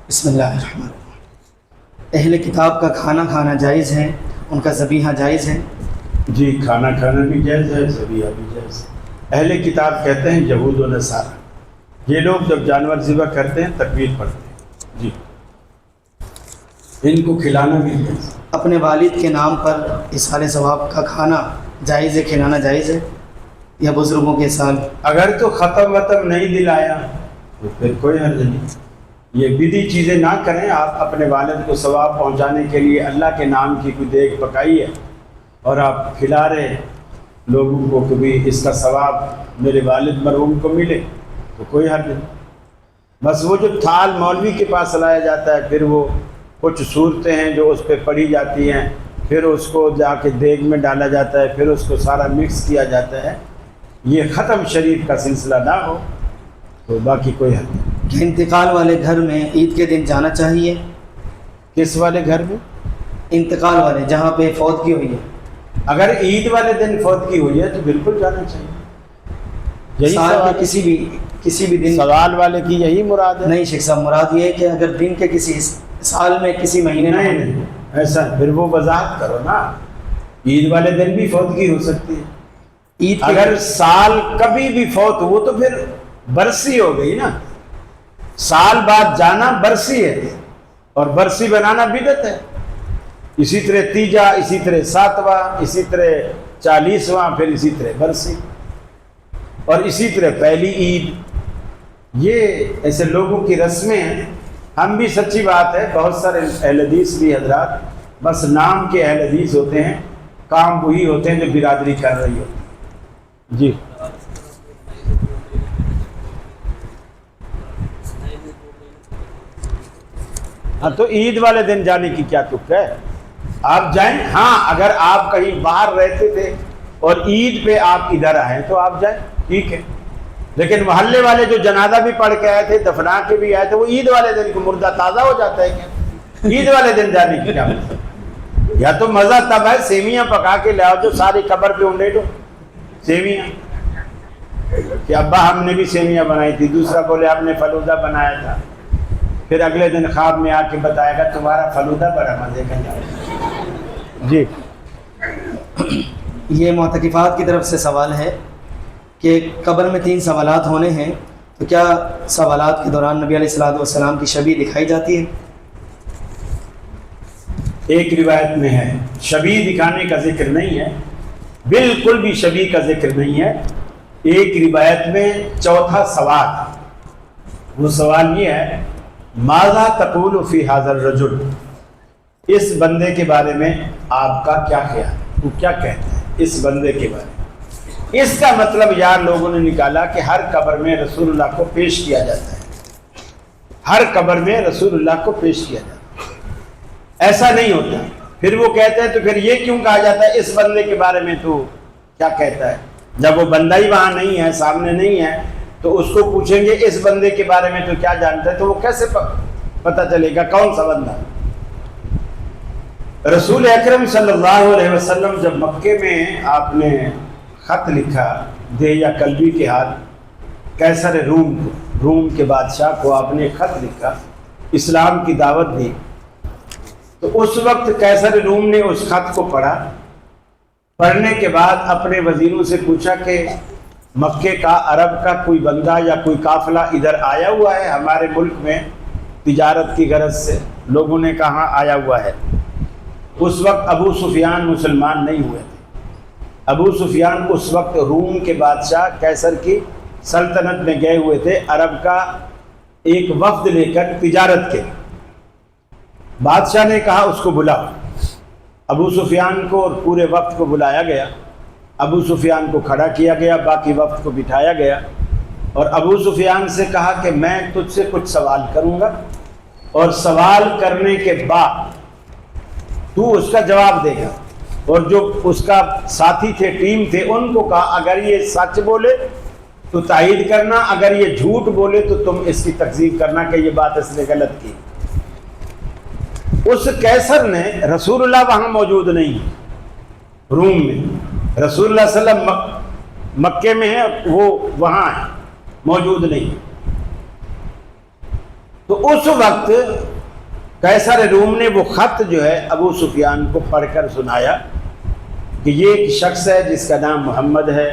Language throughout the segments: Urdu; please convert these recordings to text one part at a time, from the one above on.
بسم اللہ الرحمن الرحیم۔ اہل کتاب کا کھانا کھانا جائز ہے، ان کا ذبیحہ جائز ہے؟ جی، کھانا کھانا بھی جائز ہے، ذبیحہ بھی جائز ہے۔ اہل کتاب کہتے ہیں یہود و نصارہ، یہ لوگ جب جانور ذبح کرتے ہیں تکبیر پڑھتے ہیں، جی، ان کو کھلانا بھی جائز ہے۔ اپنے والد کے نام پر اصحال ثواب کا کھانا جائز ہے، کھلانا جائز ہے یا بزرگوں کے سال؟ اگر تو ختم نہیں دلایا تو پھر کوئی حرج نہیں۔ یہ بدی چیزیں نہ کریں۔ آپ اپنے والد کو ثواب پہنچانے کے لیے اللہ کے نام کی کوئی دیگ پکائی ہے اور آپ کھلا رہے لوگوں کو کہ بھی اس کا ثواب میرے والد مرحوم کو ملے، تو کوئی حرج نہیں۔ بس وہ جو تھال مولوی کے پاس لایا جاتا ہے، پھر وہ کچھ صورتیں ہیں جو اس پہ پڑھی جاتی ہیں، پھر اس کو جا کے دیگ میں ڈالا جاتا ہے، پھر اس کو سارا مکس کیا جاتا ہے، یہ ختم شریف کا سلسلہ نہ ہو تو باقی کوئی حرج نہیں۔ کہ انتقال والے گھر میں عید کے دن جانا چاہیے؟ کس والے گھر میں؟ انتقال والے، جہاں پہ فوتگی ہوئی ہے۔ اگر عید والے دن فوتگی ہوئی ہے تو بالکل جانا چاہیے۔ یہی سال سوال کے کسی بھی دن؟ سوال والے کی یہی مراد ہے؟ نہیں شیخ صاحب، مراد یہ ہے کہ اگر دن کے کسی سال میں کسی مہینے میں نہیں، ایسا پھر وہ وضاحت کرو نا۔ عید والے دن بھی فوتگی ہو سکتی ہے۔ عید کے اگر سال کبھی بھی فوت ہو تو پھر برسی ہو گئی نا۔ سال بعد جانا برسی ہے، اور برسی بنانا بدعت ہے۔ اسی طرح تیجا، اسی طرح ساتواں، اسی طرح 40واں، پھر اسی طرح برسی، اور اسی طرح پہلی عید۔ یہ ایسے لوگوں کی رسمیں ہیں۔ ہم بھی، سچی بات ہے، بہت سارے اہل حدیث بھی حضرات بس نام کے اہل حدیث ہوتے ہیں، کام وہی ہوتے ہیں جو برادری کر رہی ہوتی ہے۔ جی، ہاں، تو عید والے دن جانے کی کیا تک ہے؟ آپ جائیں۔ ہاں، اگر آپ کہیں باہر رہتے تھے اور عید پہ آپ ادھر آئے تو آپ جائیں، ٹھیک ہے، لیکن محلے والے جو جنازہ بھی پڑھ کے آئے تھے، دفنا کے بھی آئے تھے، وہ عید والے دن کو مردہ تازہ ہو جاتا ہے کیا؟ عید والے دن جانے کی کیا مطلب؟ یا تو مزہ تب ہے سیویاں پکا کے لاؤ جو ساری قبر پہ انڈے سیویاں، کہ ابا ہم نے بھی سیویاں بنائی تھی، دوسرا بولے ہم نے فلودہ بنایا تھا، پھر اگلے دن خواب میں آ کے بتائے گا تمہارا فلودہ بڑا مزے کا تھا۔ جی، یہ معتکفات کی طرف سے سوال ہے کہ قبر میں 3 سوالات ہونے ہیں، تو کیا سوالات کے دوران نبی علیہ السلام کی شبیہ دکھائی جاتی ہے؟ ایک روایت میں ہے شبیہ دکھانے کا ذکر نہیں ہے، بالکل بھی شبیہ کا ذکر نہیں ہے۔ ایک روایت میں چوتھا سوال، وہ سوال یہ ہے، ماذا تقول فی ھذا الرجل، اس بندے کے بارے میں آپ کا کیا خیال ہے، وہ کیا کہتے ہیں اس بندے کے بارے میں؟ اس کا مطلب یار لوگوں نے نکالا کہ ہر قبر میں رسول اللہ کو پیش کیا جاتا ہے، ہر قبر میں رسول اللہ کو پیش کیا جاتا ہے۔ ایسا نہیں ہوتا۔ پھر وہ کہتے ہیں تو پھر یہ کیوں کہا جاتا ہے اس بندے کے بارے میں تو کیا کہتا ہے؟ جب وہ بندہ ہی وہاں نہیں ہے، سامنے نہیں ہے، تو اس کو پوچھیں گے اس بندے کے بارے میں تو کیا جانتا ہے، تو وہ کیسے پتہ چلے گا کون سا بندہ؟ رسول اکرم صلی اللہ علیہ وسلم جب مکے میں آپ نے خط لکھا دہیا کلبی کے ہاتھ، قیصر روم کے بادشاہ کو آپ نے خط لکھا، اسلام کی دعوت دی، تو اس وقت قیصر روم نے اس خط کو پڑھا، پڑھنے کے بعد اپنے وزیروں سے پوچھا کہ مکے کا، عرب کا کوئی بندہ یا کوئی قافلہ ادھر آیا ہوا ہے ہمارے ملک میں تجارت کی غرض سے؟ لوگوں نے کہا آیا ہوا ہے۔ اس وقت ابو سفیان مسلمان نہیں ہوئے تھے۔ ابو سفیان اس وقت روم کے بادشاہ قیصر کی سلطنت میں گئے ہوئے تھے، عرب کا ایک وفد لے کر تجارت کے۔ بادشاہ نے کہا اس کو بلاؤ۔ ابو سفیان کو اور پورے وفد کو بلایا گیا، ابو سفیان کو کھڑا کیا گیا، باقی وفد کو بٹھایا گیا، اور ابو سفیان سے کہا کہ میں تجھ سے کچھ سوال کروں گا، اور سوال کرنے کے بعد تو اس کا جواب دے گا، اور جو اس کا ساتھی تھے، ٹیم تھے، ان کو کہا اگر یہ سچ بولے تو تائید کرنا، اگر یہ جھوٹ بولے تو تم اس کی تکذیب کرنا کہ یہ بات اس نے غلط کی۔ اس قیصر نے، رسول اللہ وہاں موجود نہیں، روم میں، رسول اللہ صلی اللہ علیہ وسلم مکے میں ہے، وہ وہاں ہے، موجود نہیں۔ تو اس وقت قیصر روم نے وہ خط جو ہے ابو سفیان کو پڑھ کر سنایا کہ یہ ایک شخص ہے جس کا نام محمد ہے،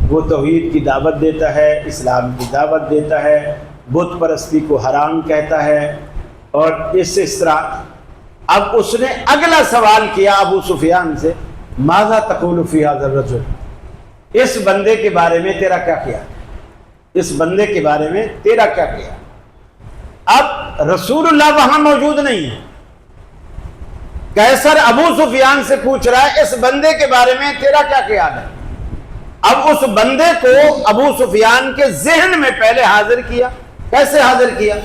وہ توحید کی دعوت دیتا ہے، اسلام کی دعوت دیتا ہے، بت پرستی کو حرام کہتا ہے، اور اس طرح۔ اب اس نے اگلا سوال کیا ابو سفیان سے، ماذا تقول فی ھذا الرجل، اس بندے کے بارے میں تیرا کیا کیا، اس بندے کے بارے میں تیرا کیا کیا۔ اب رسول اللہ وہاں موجود نہیں ہے، قیصر ابو سفیان سے پوچھ رہا ہے اس بندے کے بارے میں تیرا کیا خیال ہے۔ اب اس بندے کو ابو سفیان کے ذہن میں پہلے حاضر کیا۔ کیسے حاضر کیا؟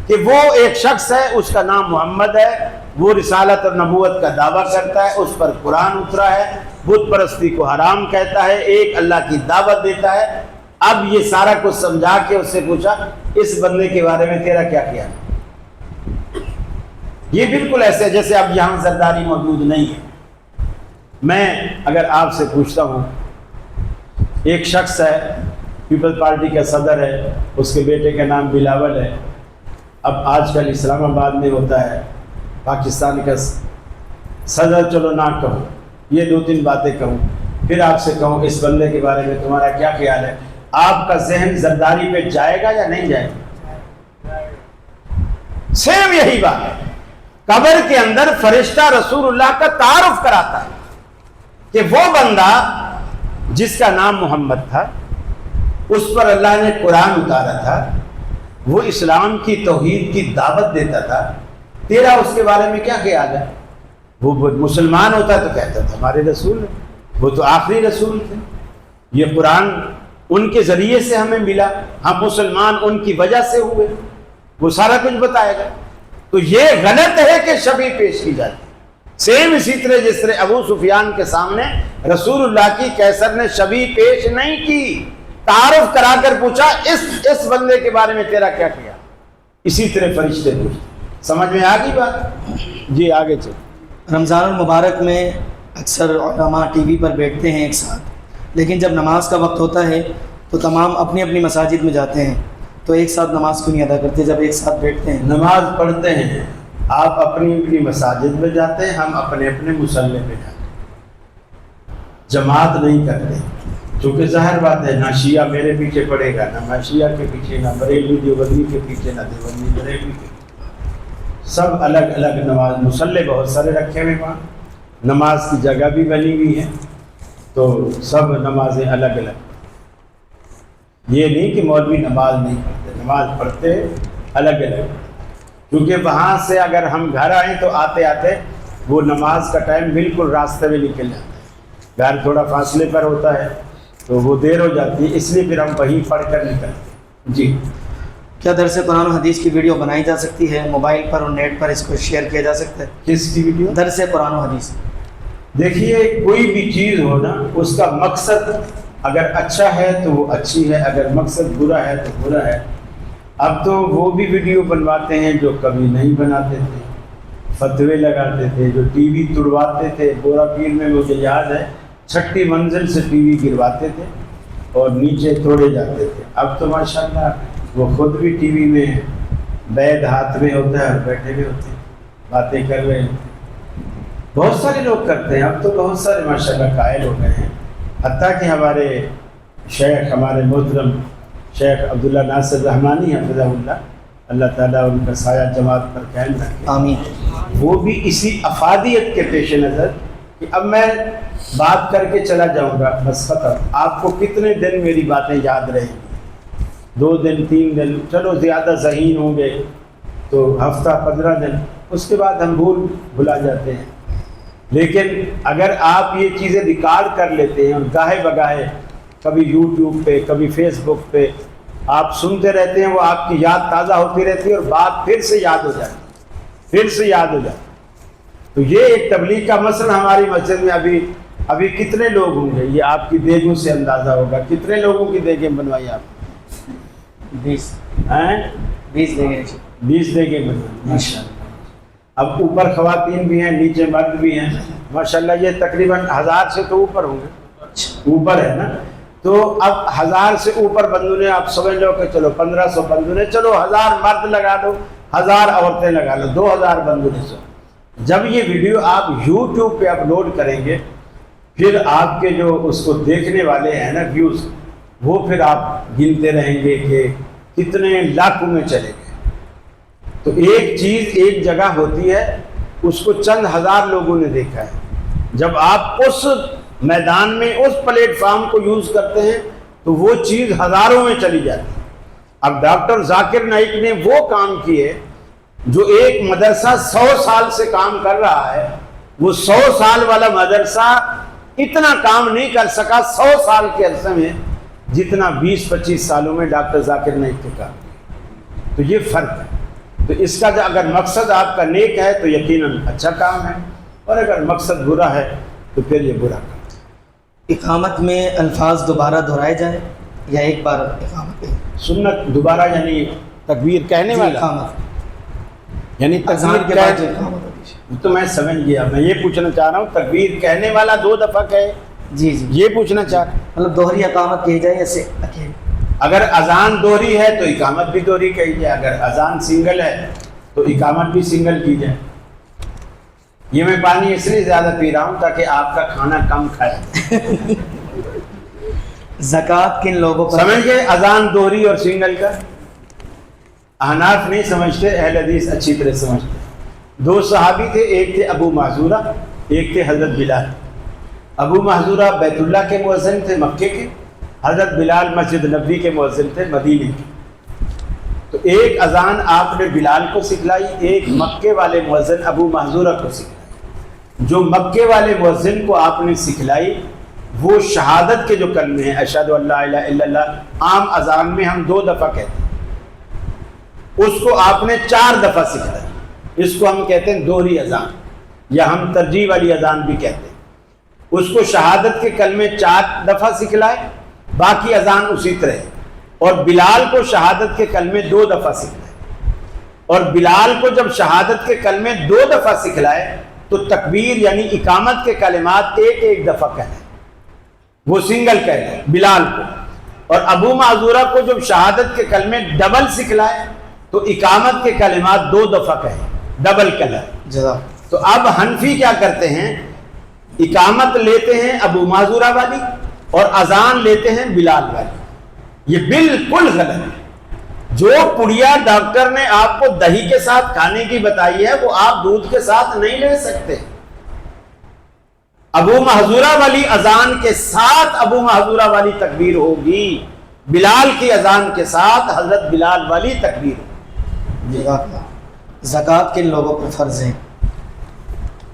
کہ وہ ایک شخص ہے، اس کا نام محمد ہے، وہ رسالت اور نبوت کا دعویٰ کرتا ہے، اس پر قرآن اترا ہے، بت پرستی کو حرام کہتا ہے، ایک اللہ کی دعوت دیتا ہے۔ اب یہ سارا کچھ سمجھا کے اس سے پوچھا اس بندے کے بارے میں تیرا کیا خیال ہے۔ یہ بالکل ایسے جیسے اب یہاں زرداری موجود نہیں ہے۔ میں اگر آپ سے پوچھتا ہوں، ایک شخص ہے، پیپل پارٹی کا صدر ہے، اس کے بیٹے کا نام بلاول ہے، اب آج کل اسلام آباد میں ہوتا ہے، پاکستان کا صدر چلو نہ کہوں، یہ دو تین باتیں کہوں، پھر آپ سے کہوں اس بندے کے بارے میں تمہارا کیا خیال ہے، آپ کا ذہن زرداری پہ جائے گا یا نہیں جائے گا؟ سیم یہی بات ہے۔ قبر کے اندر فرشتہ رسول اللہ کا تعارف کراتا ہے کہ وہ بندہ جس کا نام محمد تھا، اس پر اللہ نے قرآن اتارا تھا، وہ اسلام کی توحید کی دعوت دیتا تھا، تیرا اس کے بارے میں کیا خیال ہے؟ وہ مسلمان ہوتا تو کہتا تھا ہمارے رسول ہے، وہ تو آخری رسول تھے، یہ قرآن ان کے ذریعے سے ہمیں ملا، ہم مسلمان ان کی وجہ سے ہوئے، وہ سارا کچھ بتائے گا۔ تو یہ غلط ہے کہ شبیہ پیش کی جاتی۔ سیم اسی طرح جس طرح ابو سفیان کے سامنے رسول اللہ کی قیصر نے شبیہ پیش نہیں کی، تعارف کرا کر پوچھا اس بندے کے بارے میں تیرا کیا کیا، اسی طرح فرشتے پوچھتے۔ سمجھ میں آ گئی بات؟ جی آگے چل۔ رمضان المبارک میں اکثر علماء ٹی وی پر بیٹھتے ہیں ایک ساتھ، لیکن جب نماز کا وقت ہوتا ہے تو تمام اپنی اپنی مساجد میں جاتے ہیں، تو ایک ساتھ نماز کیوں نہیں ادا کرتے جب ایک ساتھ بیٹھتے ہیں؟ نماز پڑھتے ہیں، آپ اپنی اپنی مساجد میں جاتے ہیں، ہم اپنے اپنے مصلی پہ جاتے ہیں، جماعت نہیں کرتے، چونکہ ظاہر بات ہے نہ شیعہ میرے پیچھے پڑے گا، نہ میں شیعہ کے پیچھے، نہ بریلوی دیوبندی کے پیچھے، نہ دیوبندی بریلوی کے پیچھے، سب الگ الگ نماز، مصلی بہت سارے رکھے ہوئے وہاں، نماز کی جگہ بھی بنی ہوئی ہے، تو سب نمازیں الگ الگ۔ یہ نہیں کہ مولوی نماز نہیں پڑھتے، نماز پڑھتے الگ الگ، کیونکہ وہاں سے اگر ہم گھر آئیں تو آتے آتے وہ نماز کا ٹائم بالکل راستے میں نکل جاتا ہے، گھر تھوڑا فاصلے پر ہوتا ہے تو وہ دیر ہو جاتی ہے، اس لیے پھر ہم وہیں پڑھ کر نکلتے ہیں۔ جی، کیا درس قرآن و حدیث کی ویڈیو بنائی جا سکتی ہے موبائل پر اور نیٹ پر، اس کو شیئر کیا جا سکتا ہے؟ کس کی ویڈیو؟ درس قرآن و حدیث۔ دیکھیے کوئی بھی چیز ہو نا، اس کا مقصد اگر اچھا ہے تو وہ اچھی ہے، اگر مقصد برا ہے تو برا ہے۔ اب تو وہ بھی ویڈیو بنواتے ہیں جو کبھی نہیں بناتے تھے، فتوے لگاتے تھے، جو ٹی وی توڑواتے تھے، بورا پیر میں مجھے یاد ہے 6ٹھی منزل سے ٹی وی گرواتے تھے اور نیچے توڑے جاتے تھے۔ اب تو ماشاءاللہ وہ خود بھی ٹی وی میں بیت ہاتھ میں ہوتا ہے اور بیٹھے ہوئے ہوتے ہیں، باتیں کر رہے ہیں، بہت سارے لوگ کرتے ہیں۔ اب تو بہت سارے ماشاءاللہ قائل ہو گئے ہیں، حتیٰ کہ ہمارے شیخ، ہمارے محترم شیخ عبداللہ ناصر رحمانی حفظہ اللہ، اللہ تعالیٰ ان کا سایہ جماعت پر قائم رکھے، آمین، وہ بھی اسی افادیت کے پیش نظر کہ اب میں بات کر کے چلا جاؤں گا بس ختم، آپ کو کتنے دن میری باتیں یاد رہیں گی، 2 دن 3 دن، چلو زیادہ ذہین ہوں گے تو ہفتہ 15 دن، اس کے بعد ہم بھلا جاتے ہیں۔ لیکن اگر آپ یہ چیزیں ریکارڈ کر لیتے ہیں اور گاہے بگاہے کبھی یوٹیوب پہ کبھی فیس بک پہ آپ سنتے رہتے ہیں، وہ آپ کی یاد تازہ ہوتی رہتی ہے اور بات پھر سے یاد ہو جاتی ہے، پھر سے یاد ہو جاتی ہے۔ تو یہ ایک تبلیغ کا مسئلہ ہماری مسجد میں ابھی کتنے لوگ ہوں گے، یہ آپ کی دیگوں سے اندازہ ہوگا، کتنے لوگوں کی دیگیں بنوائی آپ؟ 20 ہیں 20 دیں گے 20 دیگیں بنوائی ماشاءاللہ۔ اب اوپر خواتین بھی ہیں، نیچے مرد بھی ہیں، ماشاءاللہ یہ تقریباً 1000 سے تو اوپر ہوں گے، اوپر ہے نا۔ تو اب 1000 سے اوپر بندونے آپ سمجھ لو کہ چلو 1500 بندونے، چلو 1000 مرد لگا دو، 1000 عورتیں لگا لو، 2000 بندونے سے جب یہ ویڈیو آپ یوٹیوب پہ اپلوڈ کریں گے، پھر آپ کے جو اس کو دیکھنے والے ہیں نا ویوز، وہ پھر آپ گنتے رہیں گے کہ کتنے لاکھوں میں چلے گئے۔ تو ایک چیز ایک جگہ ہوتی ہے، اس کو چند ہزار لوگوں نے دیکھا ہے، جب آپ اس میدان میں اس پلیٹ فارم کو یوز کرتے ہیں تو وہ چیز ہزاروں میں چلی جاتی ہے۔ اب ڈاکٹر ذاکر نائک نے وہ کام کیے جو ایک مدرسہ 100 سال سے کام کر رہا ہے، وہ 100 سال والا مدرسہ اتنا کام نہیں کر سکا 100 سال کے عرصے میں جتنا 20-25 سالوں میں ڈاکٹر ذاکر نائک کے کام کیا۔ تو یہ فرق ہے۔ تو اس کا اگر مقصد آپ کا نیک ہے تو یقیناً اچھا کام ہے، اور اگر مقصد برا ہے تو پھر یہ برا کام۔ اقامت میں الفاظ دوبارہ دہرائے جائیں یا ایک بار اقامت ہے؟ سنت دوبارہ یعنی تکبیر کہنے جی، والا، اقامت یعنی اذان تکبیر کے بعد جو اقامت ہوتی ہے۔ تو میں سمجھ گیا، میں یہ پوچھنا چاہ رہا ہوں تکبیر کہنے والا 2 دفعہ کہے، جی جی، یہ پوچھنا چاہ رہا ہوں۔ مطلب دوہری اقامت کہی جائے یا سے اکیلی؟ اگر اذان دوہری ہے تو اقامت بھی دوہری کہی جائے، اگر اذان سنگل ہے تو اقامت بھی سنگل کی جائے۔ یہ میں پانی اس لیے زیادہ پی رہا ہوں تاکہ آپ کا کھانا کم کھائے۔ زکوٰۃ کن لوگوں پر؟ سمجھ گئے اذان دوہری اور سنگل کا؟ احناف نہیں سمجھتے، اہل حدیث اچھی طرح سمجھتے۔ 2 صحابی تھے، ایک تھے ابو محذورہ، ایک تھے حضرت بلال۔ ابو محذورہ بیت اللہ کے مؤذن تھے مکے کے، حضرت بلال مسجد نبوی کے مؤذن تھے مدینے کے۔ تو ایک اذان آپ نے بلال کو سکھلائی، ایک مکے والے مؤذن ابو محذورہ کو سکھلائی۔ جو مکے والے مؤذن کو آپ نے سکھلائی وہ شہادت کے جو کلمے ہیں، اشہد ان لا الہ الا اللہ، عام اذان میں ہم 2 دفعہ کہتے ہیں، اس کو آپ نے 4 دفعہ سکھلائی۔ اس کو ہم کہتے ہیں دوہری اذان، یا ہم ترجیح والی اذان بھی کہتے ہیں۔ اس کو شہادت کے کلمے 4 دفعہ سکھلائے، باقی اذان اسی طرح ہے۔ اور بلال کو شہادت کے کلمے 2 دفعہ سکھلائے، اور بلال کو جب شہادت کے کلمے 2 دفعہ سکھلائے تو تکبیر یعنی اقامت کے کلمات ایک دفعہ کہے، وہ سنگل کہے بلال کو۔ اور ابو معذورہ کو جب شہادت کے کلمے ڈبل سکھلائے تو اقامت کے کلمات 2 دفعہ کہے، ڈبل کہے۔ جزاک۔ تو اب حنفی کیا کرتے ہیں، اقامت لیتے ہیں ابو معذورہ والی اور اذان لیتے ہیں بلال والی۔ یہ بالکل غلط ہے۔ جو پڑیا ڈاکٹر نے آپ کو دہی کے ساتھ کھانے کی بتائی ہے وہ آپ دودھ کے ساتھ نہیں لے سکتے۔ ابو محذورہ والی اذان کے ساتھ ابو محذورہ والی تکبیر ہوگی، بلال کی اذان کے ساتھ حضرت بلال والی تکبیر ہوگی۔ زکوٰۃ کن لوگوں پر فرض ہے؟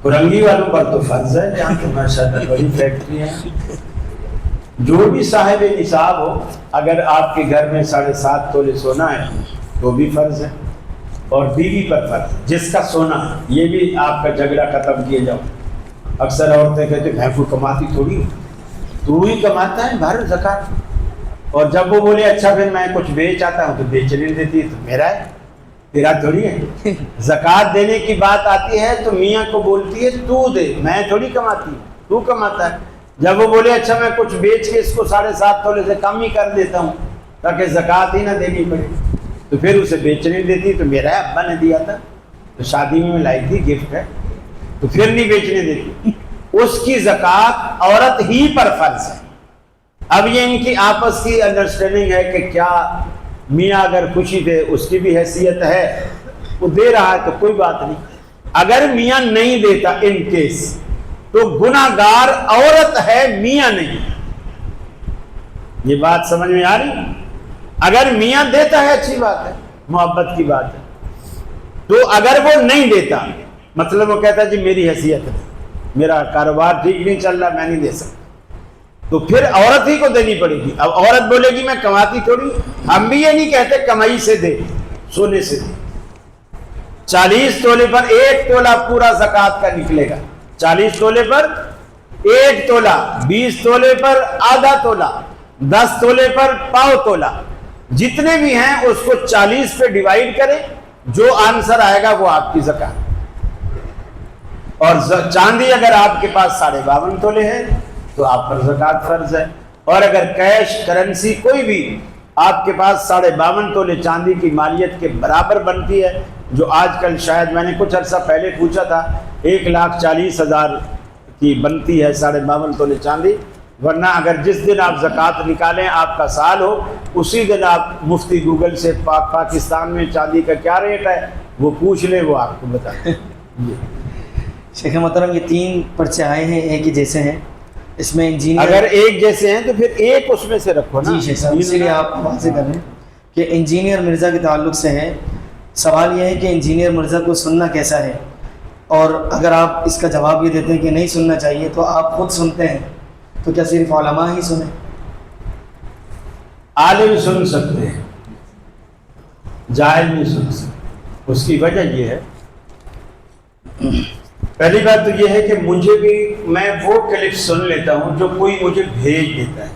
فرنگی والوں پر تو فرض ہے، جہاں تو ماشاءاللہ بڑی فیکٹری ہے۔ جو بھی صاحب نصاب ہو، اگر آپ کے گھر میں 7.5 تولے سونا ہے تو بھی فرض ہے، اور بیوی پر فرض ہے جس کا سونا ہے۔ یہ بھی آپ کا جھگڑا ختم کیے جاؤ۔ اکثر عورتیں کہتے ہیں بھینسو کماتی تھوڑی ہو، تو ہی کماتا ہے بھر زکوٰۃ۔ اور جب وہ بولے اچھا پھر میں کچھ بیچ آتا ہوں تو بیچنے دیتی ہے، تو میرا ہے تیرا تھوڑی ہے۔ زکوٰۃ دینے کی بات آتی ہے تو میاں کو بولتی ہے تو دے، میں تھوڑی کماتی ہوں، تو کماتا ہے۔ جب وہ بولے اچھا میں کچھ بیچ کے اس کو 7.5 تولے سے کم ہی کر دیتا ہوں تاکہ زکوٰۃ ہی نہ دینی پڑے، تو پھر اسے بیچنے دیتی، تو میرا ہے ابا نے دیا تھا، تو شادی میں لائی تھی، گفٹ ہے، تو پھر نہیں بیچنے دیتی۔ اس کی زکوٰۃ عورت ہی پر فرض ہے۔ اب یہ ان کی آپس کی انڈرسٹینڈنگ ہے کہ کیا میاں اگر خوشی دے اس کی بھی حیثیت ہے، وہ دے رہا ہے تو کوئی بات نہیں۔ اگر میاں نہیں دیتا ان کیس تو گناہ گار عورت ہے، میاں نہیں۔ یہ بات سمجھ میں آ رہی؟ اگر میاں دیتا ہے اچھی بات ہے، محبت کی بات ہے۔ تو اگر وہ نہیں دیتا، مطلب وہ کہتا ہے جی میری حیثیت ہے، میرا کاروبار ٹھیک نہیں چل رہا، میں نہیں دے سکتا، تو پھر عورت ہی کو دینی پڑے گی۔ اب عورت بولے گی میں کماتی تھوڑی، ہم بھی یہ نہیں کہتے کمائی سے دے، سونے سے دے۔ 40 تولے پر 1 تولہ پورا زکوٰۃ کا نکلے گا، 40 تولے پر 1 تولہ، 20 تولے پر آدھا تولہ، 10 تولے پر پاؤ تولہ، جتنے بھی ہیں اس کو 40 پہ ڈیوائیڈ کریں، جو آنسر آئے گا وہ آپ کی زکوٰۃ۔ اور چاندی اگر آپ کے پاس 52.5 تولے ہے تو آپ پر زکوٰۃ فرض ہے۔ اور اگر کیش کرنسی کوئی بھی آپ کے پاس 52.5 تولے چاندی کی مالیت کے برابر بنتی ہے، جو آج کل شاید میں نے کچھ عرصہ پہلے پوچھا تھا 1,40,000 کی بنتی ہے 52.5 تولے چاندی، ورنہ اگر جس دن آپ زکوٰۃ نکالیں آپ کا سال ہو، اسی دن آپ مفتی گوگل سے پاکستان میں چاندی کا کیا ریٹ ہے وہ پوچھ لیں، وہ آپ کو بتا دیں۔ شیخ محترم یہ 3 پرچے آئے ہیں ایک ہی جیسے ہیں، اس میں انجینئر اگر ایک جیسے ہیں تو پھر ایک اس میں سے رکھو نا۔ جی شیخ صاحب، اسی لیے آپ واضح کر رہے ہیں کہ انجینئر مرزا کے تعلق سے ہے۔ سوال یہ ہے کہ انجینئر مرزا کو سننا کیسا ہے، اور اگر آپ اس کا جواب یہ دیتے ہیں کہ نہیں سننا چاہیے تو آپ خود سنتے ہیں، تو کیا صرف علماء ہی سنیں؟ عالم سن سکتے ہیں، جاہل نہیں سن سکتے۔ اس کی وجہ یہ ہے، پہلی بات تو یہ ہے کہ مجھے بھی، میں وہ کلپ سن لیتا ہوں جو کوئی مجھے بھیج دیتا ہے۔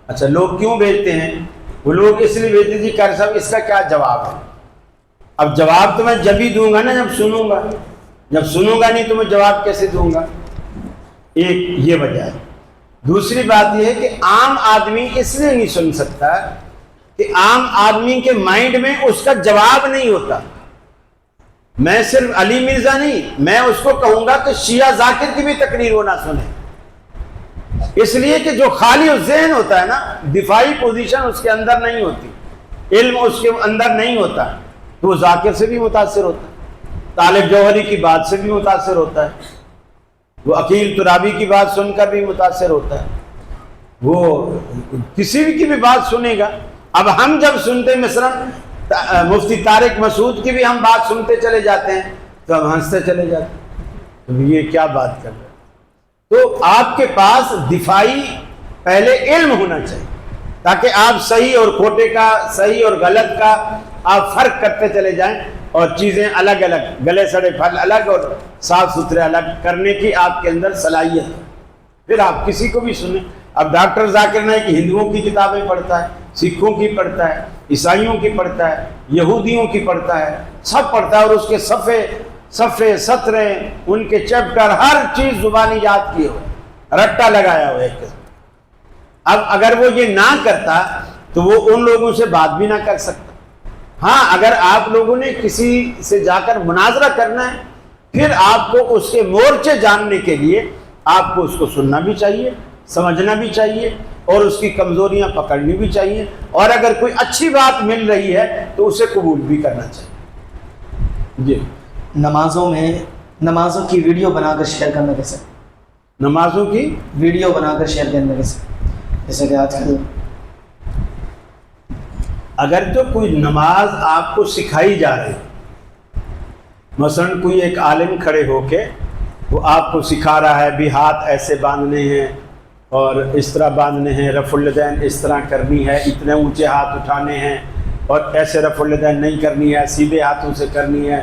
اچھا لوگ کیوں بھیجتے ہیں؟ وہ لوگ اس لیے بھیجتے ہیں جی قاری صاحب اس کا کیا جواب ہے۔ اب جواب تو میں جب ہی دوں گا نا جب سنوں گا، جب سنوں گا نہیں تو میں جواب کیسے دوں گا؟ ایک یہ وجہ ہے۔ دوسری بات یہ ہے کہ عام آدمی اس لیے نہیں سن سکتا کہ عام آدمی کے مائنڈ میں اس کا جواب نہیں ہوتا۔ میں صرف علی مرزا نہیں، میں اس کو کہوں گا کہ شیعہ ذاکر کی بھی تقریر وہ نہ سنیں، اس لیے کہ جو خالی ذہن ہوتا ہے نا، دفاعی پوزیشن اس کے اندر نہیں ہوتی، علم اس کے اندر نہیں ہوتا، تو وہ ذاکر سے بھی متاثر ہوتا ہے، طالب جوہری کی بات سے بھی متاثر ہوتا ہے، وہ عقیل ترابی کی بات سن کر بھی متاثر ہوتا ہے، وہ کسی بھی کی بھی بات سنے گا۔ اب ہم جب سنتے مثلا مفتی طارق مسعود کی بھی ہم بات سنتے چلے جاتے ہیں تو ہم ہنستے چلے جاتے ہیں، تو یہ کیا بات کر رہے ہیں؟ تو آپ کے پاس دفاعی پہلے علم ہونا چاہیے تاکہ آپ صحیح اور کھوٹے کا، صحیح اور غلط کا آپ فرق کرتے چلے جائیں، اور چیزیں الگ الگ، گلے سڑے پھل الگ اور صاف ستھرے الگ کرنے کی آپ کے اندر صلاحیت ہے، پھر آپ کسی کو بھی سنیں۔ اب ڈاکٹر ذاکر نائک ہندوؤں کی کتابیں پڑھتا ہے، سکھوں کی پڑھتا ہے، عیسائیوں کی پڑھتا ہے، یہودیوں کی پڑھتا ہے، سب پڑھتا ہے، اور اس کے صفحے سطریں، ان کے چیپٹر، ہر چیز زبانی یاد کیے ہوئے، رٹا لگایا ہوا ہے ایک قسم۔ اب اگر وہ یہ نہ کرتا تو وہ ان لوگوں سے بات بھی نہ کر سکتا۔ ہاں اگر آپ لوگوں نے کسی سے جا کر مناظرہ کرنا ہے، پھر آپ کو اس کے مورچے جاننے کے لیے آپ کو اس کو سننا بھی چاہیے، سمجھنا بھی چاہیے، اور اس کی کمزوریاں پکڑنی بھی چاہیے، اور اگر کوئی اچھی بات مل رہی ہے تو اسے قبول بھی کرنا چاہیے۔ جی، نمازوں کی ویڈیو بنا کر شیئر کرنا کیسے؟ نمازوں کی ویڈیو بنا کر شیئر کرنا کیسے؟ جیسے کہ آج کل اگر تو کوئی نماز آپ کو سکھائی جا رہی، مثلا کوئی ایک عالم کھڑے ہو کے وہ آپ کو سکھا رہا ہے بھی ہاتھ ایسے باندھنے ہیں اور اس طرح باندھنے ہیں، رفع الیدین اس طرح کرنی ہے، اتنے اونچے ہاتھ اٹھانے ہیں، اور ایسے رفع الیدین نہیں کرنی ہے، سیدھے ہاتھوں سے کرنی ہے،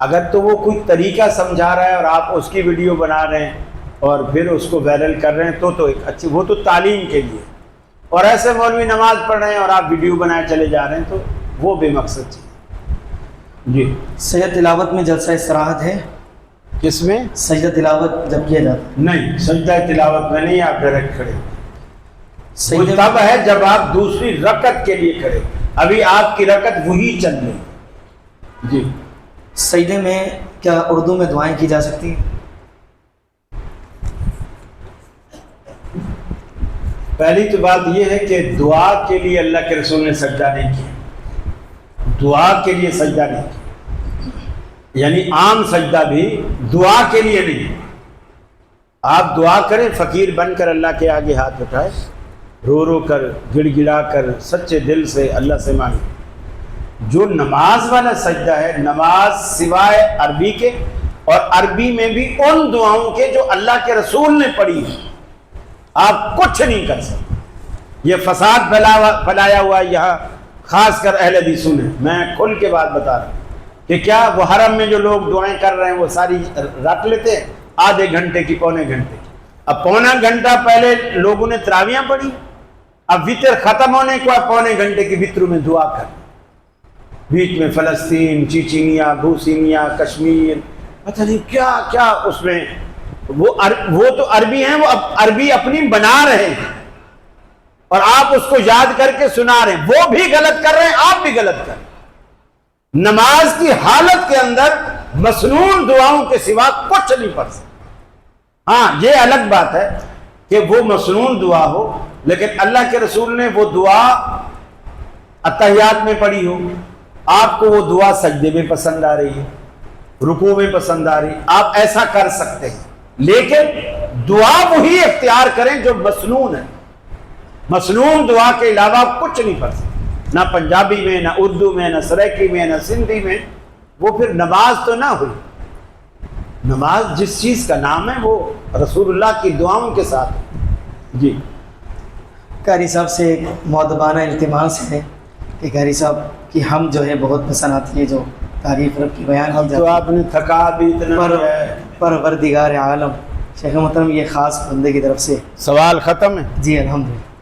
اگر تو وہ کوئی طریقہ سمجھا رہا ہے اور آپ اس کی ویڈیو بنا رہے ہیں اور پھر اس کو وائرل کر رہے ہیں تو ایک اچھی، وہ تو تعلیم کے لیے، اور ایسے مولوی نماز پڑھ رہے ہیں اور آپ ویڈیو بنائے چلے جا رہے ہیں تو وہ بے مقصد چیز۔ جی، سجدہ تلاوت میں جلسہ استراحت ہے؟ کس میں؟ سجدہ تلاوت جب کیا جاتا ہے؟ نہیں، سجدہ تلاوت میں نہیں، آپ ڈائریکٹ کھڑے، وہ سجدے تب ہے جب آپ دوسری رکعت کے لیے کھڑے، ابھی آپ کی رکعت وہی چل رہی۔ جی، سجدے میں کیا اردو میں دعائیں کی جا سکتی ہیں؟ پہلی تو بات یہ ہے کہ دعا کے لیے اللہ کے رسول نے سجدہ نہیں کیا، دعا کے لیے سجدہ نہیں کیا، یعنی عام سجدہ بھی دعا کے لیے نہیں۔ آپ دعا کریں، فقیر بن کر اللہ کے آگے ہاتھ اٹھائے، رو رو کر، گڑ گڑا کر، سچے دل سے اللہ سے مانگے۔ جو نماز والا سجدہ ہے، نماز سوائے عربی کے، اور عربی میں بھی ان دعاؤں کے جو اللہ کے رسول نے پڑھی ہیں، آپ کچھ نہیں کر سکتے۔ یہ فساد پھیلایا ہوا ہے یہاں، خاص کر اہل حدیثوں نے، میں کھل کے بات بتا رہا ہوں کہ کیا وہ حرم میں جو لوگ دعائیں کر رہے ہیں وہ ساری رکھ لیتے ہیں، آدھے گھنٹے کی، پونے گھنٹے کی۔ اب پونا گھنٹہ پہلے لوگوں نے تراویحاں پڑھی، اب وطر ختم ہونے کو پونے گھنٹے کی وطر میں دعا کر، بیچ میں فلسطین، چیچینیا، بوسینیا، کشمیر، پتہ نہیں کیا کیا اس میں، وہ تو عربی ہیں، وہ اب عربی اپنی بنا رہے ہیں، اور آپ اس کو یاد کر کے سنا رہے ہیں، وہ بھی غلط کر رہے ہیں، آپ بھی غلط کر رہے ہیں۔ نماز کی حالت کے اندر مسنون دعاؤں کے سوا کچھ نہیں پڑھ سکتے۔ ہاں یہ الگ بات ہے کہ وہ مسنون دعا ہو، لیکن اللہ کے رسول نے وہ دعا اتحیات میں پڑھی ہو، آپ کو وہ دعا سجدے میں پسند آ رہی ہے، رکوع میں پسند آ رہی ہے، آپ ایسا کر سکتے ہیں، لیکن دعا وہی اختیار کریں جو مسنون ہے۔ مسنون دعا کے علاوہ کچھ نہیں پڑھ سکتے، نہ پنجابی میں، نہ اردو میں، نہ سریکی میں، نہ سندھی میں، وہ پھر نماز تو نہ ہوئی۔ نماز جس چیز کا نام ہے وہ رسول اللہ کی دعاؤں کے ساتھ ہے۔ جی قاری صاحب سے ایک مؤدبانہ التماس ہے کہ قاری صاحب کی ہم جو ہے بہت پسند آتی ہے جو تعریف رب کی بیان کی اب جاتی تو ہے، آپ نے تھکا بھی اتنا ہے۔ پروردگار عالم شیخ محترم یہ خاص بندے کی طرف سے سوال ختم ہے؟ جی الحمدللہ۔